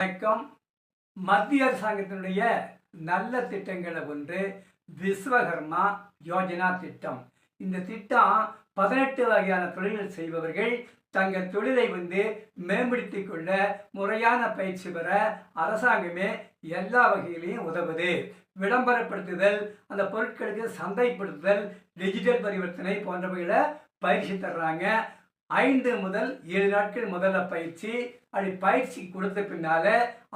வணக்கம். மத்திய அரசாங்கத்தினுடைய நல்ல திட்டங்களை ஒன்று விஸ்வகர்மா யோஜனா திட்டம். இந்த திட்டம் 18 வகையான தொழில்கள் செய்பவர்கள் தங்கள் தொழிலை மேம்படுத்திக் கொள்ள முறையான பயிற்சி பெற அரசாங்கமே எல்லா வகையிலையும் உதவுது. விளம்பரப்படுத்துதல், அந்த பொருட்களுக்கு சந்தைப்படுத்துதல், டிஜிட்டல் பரிவர்த்தனை போன்றவைகளை பயிற்சி தர்றாங்க. 5 முதல் 7 நாட்கள் முதல்ல பயிற்சி, அப்படி பயிற்சி கொடுத்த பின்னால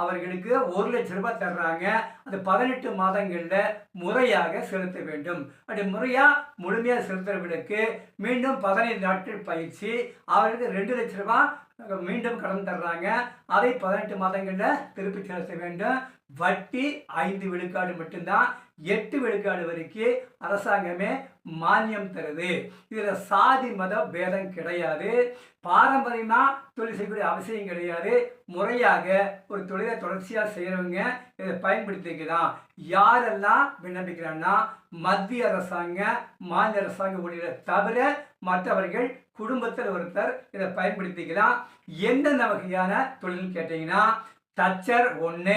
அவர்களுக்கு 1 லட்சம் ரூபாய் தர்றாங்க. அது 18 மாதங்களில் முறையாக செலுத்த வேண்டும். அப்படி முறையாக முழுமையாக செலுத்துறவர்களுக்கு மீண்டும் 15 நாட்கள் பயிற்சி, அவர்களுக்கு 2 லட்சம் ரூபாய் மீண்டும் கடன் தர்றாங்க. அதை 18 மாதங்களில் திருப்பி செலுத்த வேண்டும். வட்டி 5 விழுக்காடு மட்டும்தான். 8 விழுக்காடு வரைக்கும் அரசாங்கமே மானியம் தருது. இதில் சாதி மத பேதம் கிடையாது. பாரம்பரியமாக தொழில் செய்யக்கூடிய அவசியம் கிடையாது. முறையாக ஒரு தொழிலை தொடர்ச்சியாக செய்கிறவங்க இதை பயன்படுத்திக்கலாம். யாரெல்லாம் விண்ணப்பிக்கிறாங்கன்னா மத்திய அரசாங்கம், மாநில அரசாங்க ஊழியரை தவிர மற்றவர்கள் குடும்பத்தில் ஒருத்தர் இதை பயன்படுத்திக்கலாம். எந்தெந்த வகையான தொழில் கேட்டீங்கன்னா, தச்சர் 1,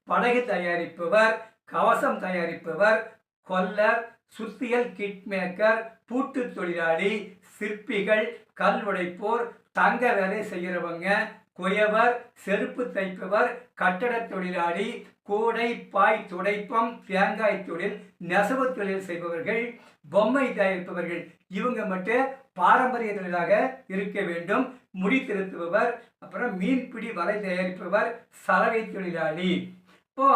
படகு தயாரிப்பவர், கவசம் தயாரிப்பவர், கொல்லர், சுத்தியல் கிட் மேக்கர், பூட்டு தொழிலாளி, சிற்பிகள், கல் உடைப்போர், தங்க வேலை செய்கிறவங்க, குயவர், செருப்பு தைப்பவர், கட்டட தொழிலாளி, கூடை பாய் துடைப்பம், தேங்காய் தொழில், நெசவு தொழில் செய்பவர்கள், பொம்மை தயாரிப்பவர்கள், இவங்க மட்டும் பாரம்பரிய தொழிலாக இருக்க வேண்டும். முடி திருத்துபவர், அப்புறம் மீன்பிடி வலை தயாரிப்பவர், சலவை தொழிலாளி. இப்போ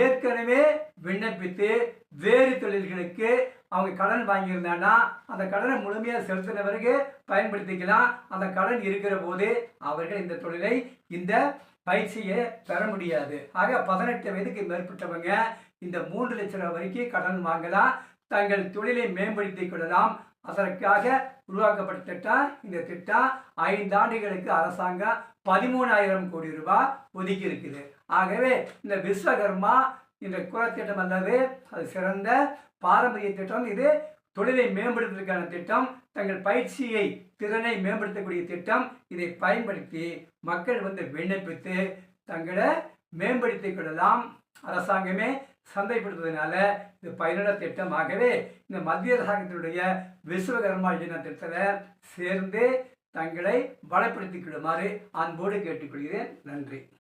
ஏற்கனவே விண்ணப்பித்து வேறு தொழில்களுக்கு அவங்க கடன் வாங்கியிருந்தாங்கன்னா அந்த கடனை முழுமையாக செலுத்தின பிறகு பயன்படுத்திக்கலாம். அந்த கடன் இருக்கிற போது அவர்கள் இந்த தொழிலை, இந்த பயிற்சியை பெற முடியாது. ஆக 18 வயதுக்கு மேற்பட்டவங்க இந்த 3 லட்சம் ரூபாய் வரைக்கும் கடன் வாங்கலாம். தங்கள் தொழிலை மேம்படுத்திக் கொள்ளலாம். அதற்காக உருவாக்கப்பட்ட திட்டம் இந்த திட்டம். 5 ஆண்டுகளுக்கு அரசாங்கம் 13,000 கோடி ரூபாய் ஒதுக்கி இருக்குது. ஆகவே இந்த விஸ்வகர்மா இந்த குலத்திட்டம் அல்லது அது சிறந்த பாரம்பரிய திட்டம். இது தொழிலை மேம்படுத்துவதற்கான திட்டம், தங்கள் பயிற்சியை திறனை மேம்படுத்தக்கூடிய திட்டம். இதை பயன்படுத்தி மக்கள் விண்ணப்பித்து தங்களை மேம்படுத்திக் கொள்ளலாம். அரசாங்கமே சந்தைப்படுத்துவதனால இது பயனுள்ள திட்டம். ஆகவே இந்த மத்திய அரசாங்கத்தினுடைய விஸ்வகர்மா யோஜனா திட்டத்தில் சேர்ந்து தங்களை பலப்படுத்திக் கொள்ளுமாறு அன்போடு கேட்டுக்கொள்கிறேன். நன்றி.